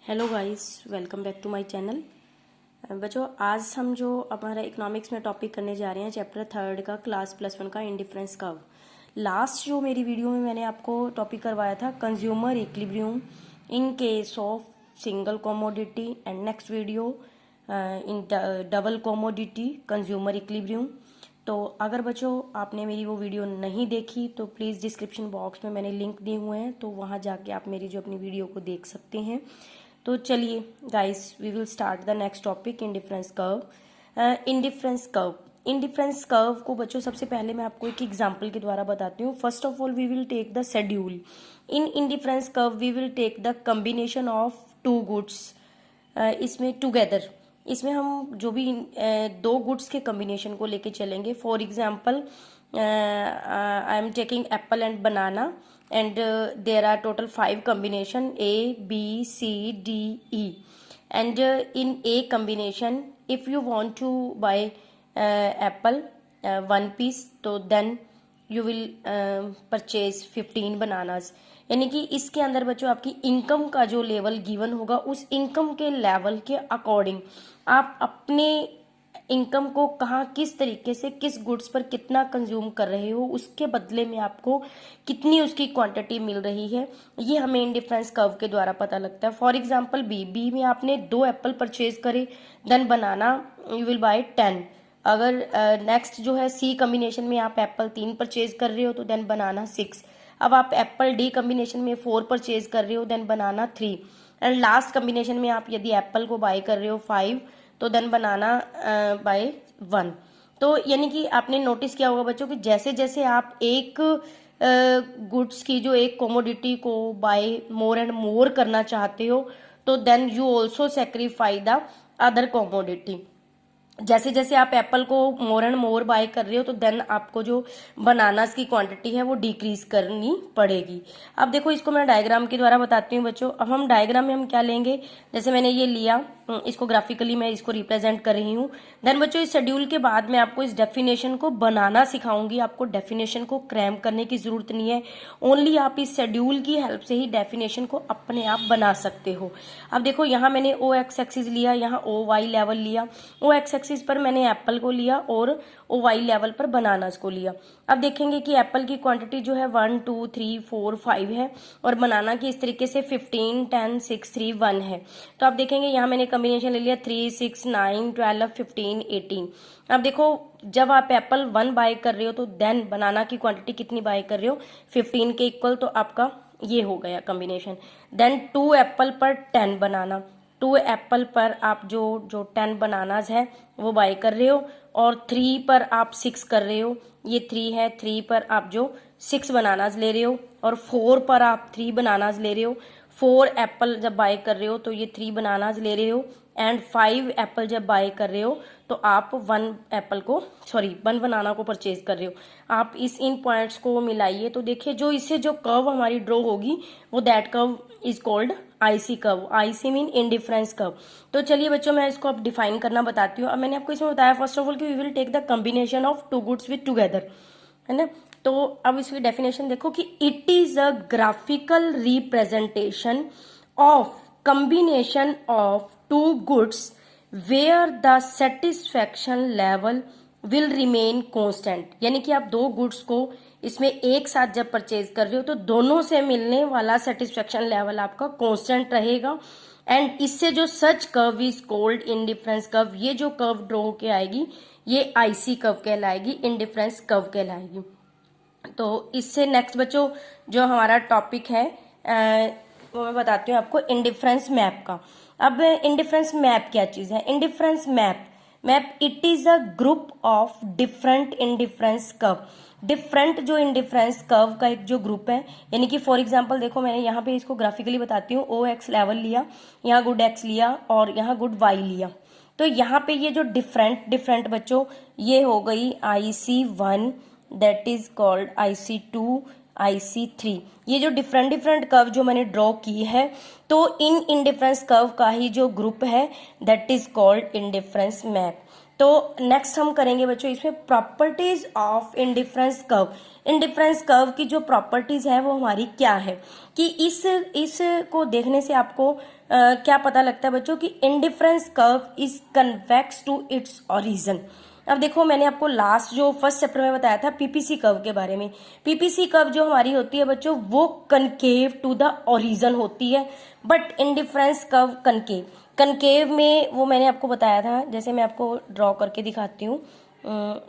Hello guys, welcome back to my channel. बच्चों, आज हम जो हमारा इकोनॉमिक्स में टॉपिक करने जा रहे हैं चैप्टर 3 का क्लास +1 का इंडिफरेंस कर्व। लास्ट जो मेरी वीडियो में मैंने आपको टॉपिक करवाया था consumer equilibrium in case of single commodity and next video in double commodity consumer equilibrium. तो अगर बच्चों आपने मेरी वो वीडियो नहीं देखी तो प्लीज़ डिस्क्रिप्शन बॉक्स में मैंने लिंक दिए हुए हैं, तो वहाँ जाके आप मेरी जो अपनी वीडियो को देख सकते हैं। तो चलिए guys, we will start the next topic indifference curve. Indifference curve को बच्चों सबसे पहले मैं आपको एक एग्जांपल के द्वारा बताती हूँ। First of all we will take the schedule. In indifference curve we will take the combination of two goods. इसमें टुगेदर, इसमें हम जो भी दो गुड्स के कम्बिनेशन को लेके चलेंगे। For example, I am taking Apple and banana and there are total 5 combination A, B, C, D, E, and in A combination if you want to buy apple one piece, तो then you will purchase 15 bananas। यानी कि इसके अंदर बच्चों आपकी income का जो level given होगा उस इनकम के लेवल के अकॉर्डिंग आप अपने इनकम को कहाँ किस तरीके से किस गुड्स पर कितना कंज्यूम कर रहे हो, उसके बदले में आपको कितनी उसकी क्वांटिटी मिल रही है, ये हमें इंडिफरेंस कर्व के द्वारा पता लगता है। फॉर एग्जांपल बी में आपने 2 एप्पल परचेज करे, then banana you will buy 10। अगर नेक्स्ट जो है सी कम्बिनेशन में आप एप्पल 3 परचेज कर रहे हो तो देन बनाना 6। अब आप एप्पल डी कम्बिनेशन में 4 परचेज कर रहे हो, then banana 3। And last combination में आप यदि एप्पल को बाय कर रहे हो 5, तो देन बनाना बाय 1। तो यानी कि आपने नोटिस किया होगा बच्चों कि जैसे जैसे आप एक गुड्स की जो एक कमोडिटी को बाय मोर एंड मोर करना चाहते हो, तो then you also sacrifice the other commodity. जैसे जैसे आप एप्पल को मोर एंड मोर बाय कर रहे हो तो देन आपको जो बनानास की क्वांटिटी है वो डिक्रीज करनी पड़ेगी। अब देखो, इसको मैं डायग्राम के द्वारा बताती हूँ बच्चों। अब हम डायग्राम में हम क्या लेंगे, जैसे मैंने ये लिया, इसको ग्राफिकली मैं इसको रिप्रेजेंट कर रही हूँ। देन बच्चों इस शेड्यूल के बाद मैं आपको इस डेफिनेशन को बनाना सिखाऊंगी। आपको डेफिनेशन को क्रैम करने की जरूरत नहीं है, ओनली आप इस शेड्यूल की हेल्प से ही डेफिनेशन को अपने आप बना सकते हो। अब देखो, यहाँ मैंने ओ एक्स एक्सिस लिया, यहाँ ओ वाई लेवल लिया। ओ एक्स एक्सिस पर मैंने एप्पल को लिया और ओ वाई लेवल पर बनानास को लिया। अब देखेंगे कि एप्पल की क्वांटिटी जो है 1 2 3 4 5 है और बनाना की इस तरीके से 15 10 6 3 1 है। तो आप देखेंगे यहाँ मैंने कॉम्बिनेशन ले लिया 3 6 9 12 15 18। अब देखो, जब आप एप्पल 1 बाय कर रहे हो तो देन बनाना की क्वांटिटी कितनी बाय कर रहे हो, 15 के इक्वल, तो आपका ये हो गया कॉम्बिनेशन। देन 2 एप्पल पर 10 बनाना, 2 एप्पल पर आप जो 10 बनानाज है वो बाय कर रहे हो, और 3 पर आप 6 कर रहे हो, ये 3 है, 3 पर आप जो 6 बनानाज ले रहे हो, और 4 पर आप 3 बनानाज ले रहे हो। 4 एप्पल जब बाय कर रहे हो तो ये 3 बनानाज ले रहे हो, एंड 5 एप्पल जब बाय कर रहे हो तो आप 1 बनाना को परचेज कर रहे हो। आप इन पॉइंट्स को मिलाइए तो देखिए जो इससे जो कर्व हमारी ड्रॉ होगी वो that curve is called IC curve. IC mean indifference curve. तो चलिए बच्चों, मैं इसको अब डिफाइन करना बताती हूँ। अब मैंने आपको इसमें बताया फर्स्ट ऑफ ऑल कि we will take the combination of two goods with together, है ना। तो अब इसकी डेफिनेशन देखो कि it is a graphical representation of combination of two goods where the satisfaction level will remain constant। यानी कि आप दो गुड्स को इसमें एक साथ जब परचेज कर रहे हो तो दोनों से मिलने वाला सेटिस्फेक्शन लेवल आपका कांस्टेंट रहेगा। एंड इससे जो such curve is called indifference curve, ये जो कर्व ड्रॉ होके आएगी ये आईसी कर्व कहलाएगी, इंडिफरेंस कर्व कहलाएगी। तो इससे नेक्स्ट बच्चों जो हमारा टॉपिक है वो मैं बताती हूँ आपको इंडिफरेंस मैप का। अब इंडिफरेंस मैप क्या चीज है? Indifference map it is a group of different indifference curve. Different जो इंडिफरेंस कर्व का एक जो ग्रुप है, यानी कि फॉर एग्जांपल देखो, मैंने यहाँ पे इसको ग्राफिकली बताती हूँ। ओ एक्स लेवल लिया, यहाँ गुड एक्स लिया और यहाँ गुड वाई लिया। तो यहाँ पे ये जो डिफरेंट बच्चों, ये हो गई IC1, that is called IC2, IC3। ये जो डिफरेंट कर्व जो मैंने ड्रॉ की है, तो इन इंडिफरेंस कर्व का ही जो ग्रुप है that is called indifference map. तो नेक्स्ट हम करेंगे बच्चों इसमें properties of indifference curve. Indifference curve की जो प्रॉपर्टीज है वो हमारी क्या है, कि इस को देखने से आपको क्या पता लगता है बच्चों कि indifference curve is convex to its origin. अब देखो मैंने आपको लास्ट जो फर्स्ट चैप्टर में बताया था पीपीसी कर्व के बारे में। पीपीसी कर्व जो हमारी होती है बच्चों वो कनकेव टू द ओरिजिन होती है, but indifference curve concave concave में वो मैंने आपको बताया था, जैसे मैं आपको ड्रॉ करके दिखाती हूँ।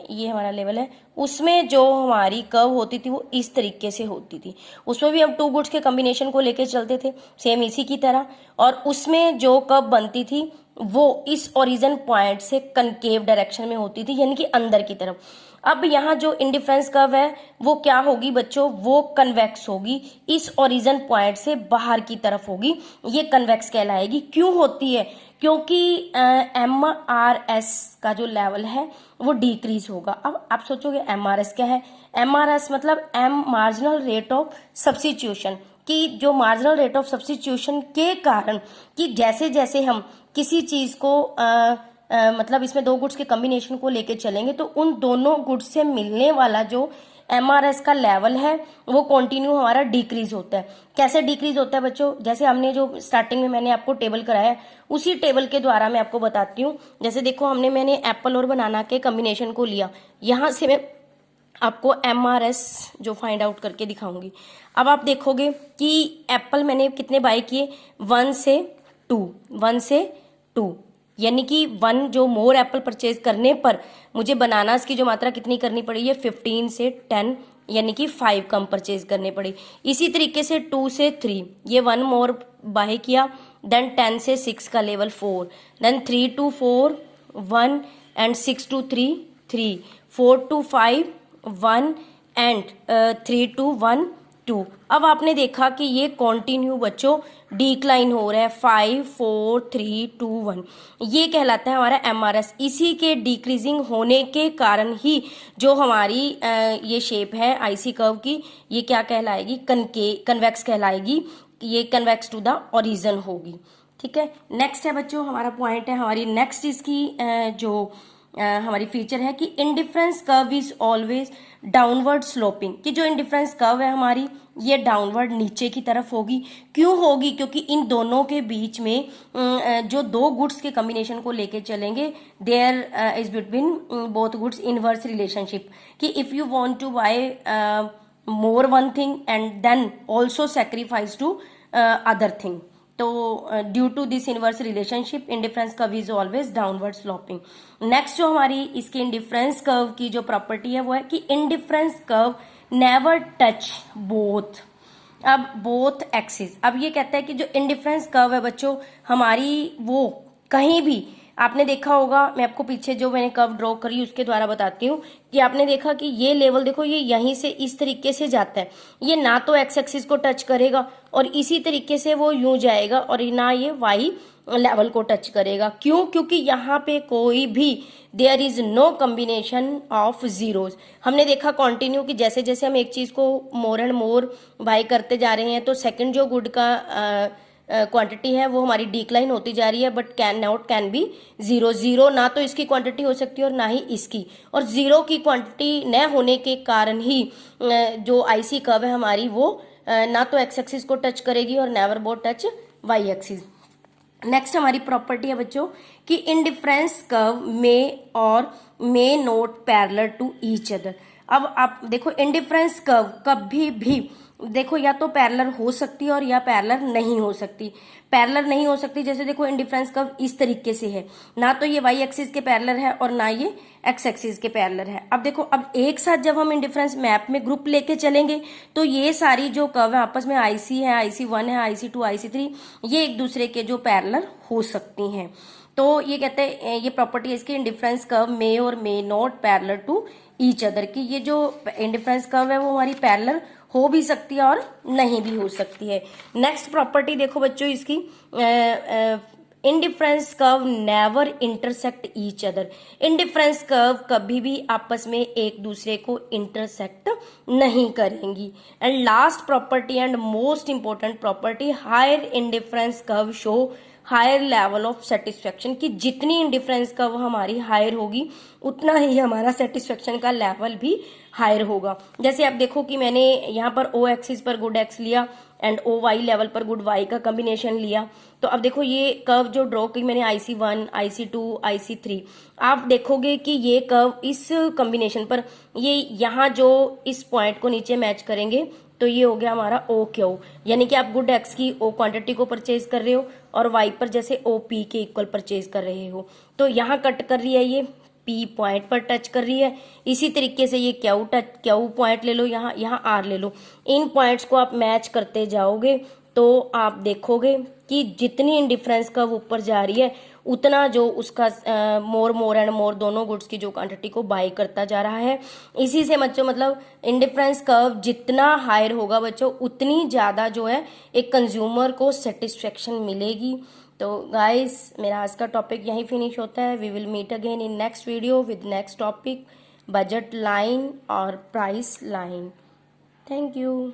ये हमारा लेवल है, उसमें जो हमारी कर्व होती थी वो इस तरीके से होती थी। उसमें भी हम टू गुड्स के कॉम्बिनेशन को लेके चलते थे सेम इसी की तरह, और उसमें जो कर्व बनती थी वो इस ओरिजिन पॉइंट से कनकेव डायरेक्शन में होती थी, यानी कि अंदर की तरफ। अब यहाँ जो इंडिफरेंस कर्व है वो क्या होगी बच्चों, वो कन्वेक्स होगी, इस ओरिजिन पॉइंट से बाहर की तरफ होगी, ये कन्वेक्स कहलाएगी। क्यों होती है, क्योंकि MRS का जो लेवल है वो डिक्रीज होगा। अब आप सोचोगे MRS क्या है, MRS मतलब M marginal rate of substitution, कि जो मार्जिनल रेट ऑफ सब्स्टिट्यूशन के कारण कि जैसे जैसे हम किसी चीज को मतलब इसमें दो गुड्स के कॉम्बिनेशन को लेके चलेंगे तो उन दोनों गुड्स से मिलने वाला जो MRS का लेवल है वो कंटिन्यू हमारा डिक्रीज होता है। कैसे डिक्रीज होता है बच्चों, जैसे हमने जो स्टार्टिंग में मैंने आपको टेबल कराया उसी टेबल के द्वारा मैं आपको बताती हूँ। जैसे देखो मैंने एप्पल और बनाना के कॉम्बिनेशन को लिया, यहाँ से मैं आपको MRS जो फाइंड आउट करके दिखाऊंगी। अब आप देखोगे कि एप्पल मैंने कितने बाय किए, 1 से 2, यानी कि 1 जो मोर एप्पल परचेज करने पर मुझे बनानास की जो मात्रा कितनी करनी पड़ी है 15 से 10, यानी कि 5 कम परचेज करने पड़ी। इसी तरीके से 2 से 3 ये 1 मोर बाय किया, देन 10 से 6 का level 4, then 3 to 4 1 and 6 to 3 3, 4 to 5 1 and 3 to 1 2। अब आपने देखा कि ये कॉन्टिन्यू बच्चों डिक्लाइन हो रहा है, 5 4 3 2 1, ये कहलाता है हमारा MRS। इसी के डिक्रीजिंग होने के कारण ही जो हमारी ये शेप है आईसी कर्व की, ये क्या कहलाएगी, कन्वेक्स कहलाएगी, ये कन्वेक्स टू द ओरिजिन होगी। ठीक है, नेक्स्ट है बच्चों हमारा पॉइंट है, हमारी नेक्स्ट इसकी जो हमारी फीचर है कि indifference curve is always downward sloping, कि जो इंडिफरेंस कर्व है हमारी ये डाउनवर्ड नीचे की तरफ होगी। क्यों होगी, क्योंकि इन दोनों के बीच में जो दो गुड्स के कॉम्बिनेशन को लेके चलेंगे there is between both goods inverse relationship, कि if you want to buy more one thing and then also sacrifice to other thing, तो due to this inverse relationship indifference curve is always downward sloping. Next जो हमारी इसके indifference curve की जो property है वो है कि indifference curve never touch both, अब बोथ एक्सिस। अब ये कहता है कि जो इंडिफरेंस कर्व है बच्चों हमारी वो कहीं भी, आपने देखा होगा, मैं आपको पीछे जो मैंने कर्व ड्रॉ करी उसके द्वारा बताती हूँ, कि आपने देखा कि ये लेवल देखो ये यहीं से इस तरीके से जाता है, ये ना तो एक्स एक्सिस को टच करेगा और इसी तरीके से वो यूं जाएगा, और ना ये वाई लेवल को टच करेगा। क्यों, क्योंकि यहाँ पे कोई भी there is no combination of zeros. हमने देखा कॉन्टिन्यू कि जैसे जैसे हम एक चीज को मोर एंड मोर बाय करते जा रहे हैं तो सेकंड जो गुड का क्वांटिटी है वो हमारी डिक्लाइन होती जा रही है, बट कैन बी जीरो ना तो इसकी क्वांटिटी हो सकती है और ना ही इसकी, और जीरो की क्वांटिटी न होने के कारण ही जो आईसी कर्व है हमारी वो ना तो एक्स एक्सिस को टच करेगी और never both touch Y axis. Next हमारी प्रॉपर्टी है बच्चों कि इंडिफरेंस कर्व में और may not parallel to each other. अब आप देखो इंडिफरेंस कर्व कभी भी देखो या तो पैरेलल हो सकती है और या पैरेलल नहीं हो सकती। पैरेलल नहीं हो सकती, जैसे देखो इंडिफरेंस कर्व इस तरीके से है, ना तो ये वाई एक्सिस के पैरेलल है और ना ये एक्स एक्सिस के पैरेलल है। अब देखो अब एक साथ जब हम इंडिफरेंस मैप में ग्रुप लेके चलेंगे तो ये सारी जो कर्व है आपस में आईसी है, IC1 है, IC2, IC3, ये एक दूसरे के जो पैरेलल हो सकती हैं। तो ये कहते हैं ये प्रॉपर्टी है इसकी, इंडिफरेंस कर्व मे और may not parallel to each other, की ये जो इंडिफरेंस कर्व है वो हमारी पैरेलल हो भी सकती है और नहीं भी हो सकती है। नेक्स्ट प्रॉपर्टी देखो बच्चों इसकी, indifference curve never intersect each other. Indifference curve कभी भी आपस में एक दूसरे को इंटरसेक्ट नहीं करेंगी। And last property and most important property, higher indifference curve show higher level of satisfaction, कि जितनी इंडिफरेंस कर्व हमारी हायर होगी उतना ही हमारा सेटिस्फेक्शन का लेवल भी हायर होगा। जैसे आप देखो कि मैंने यहाँ पर ओ एक्सिस पर गुड एक्स लिया एंड ओ वाई लेवल पर गुड वाई का कॉम्बिनेशन लिया। तो अब देखो ये कर्व जो ड्रॉ की मैंने IC1, IC2, IC3, आप देखोगे कि ये कर्व इस कॉम्बिनेशन पर ये यहाँ जो इस पॉइंट को नीचे मैच करेंगे तो ये हो गया हमारा ओ क्यू, यानी कि आप गुड एक्स की ओ क्वांटिटी को परचेज कर रहे हो और वाई पर जैसे ओ पी के इक्वल परचेज कर रहे हो। तो यहाँ कट कर रही है, ये पी पॉइंट पर टच कर रही है। इसी तरीके से ये क्यू पॉइंट ले लो, यहाँ आर ले लो। इन पॉइंट्स को आप मैच करते जाओगे तो आप देखोगे कि जितनी इंडिफरेंस कर्व ऊपर जा रही है उतना जो उसका मोर एंड मोर दोनों गुड्स की जो क्वांटिटी को बाय करता जा रहा है। इसी से बच्चों मतलब इंडिफरेंस कर्व जितना हायर होगा बच्चों उतनी ज़्यादा जो है एक कंज्यूमर को सेटिस्फेक्शन मिलेगी। तो गाइस मेरा आज का टॉपिक यहीं फिनिश होता है। We will meet again in next video with next topic, budget line और प्राइस लाइन। Thank you.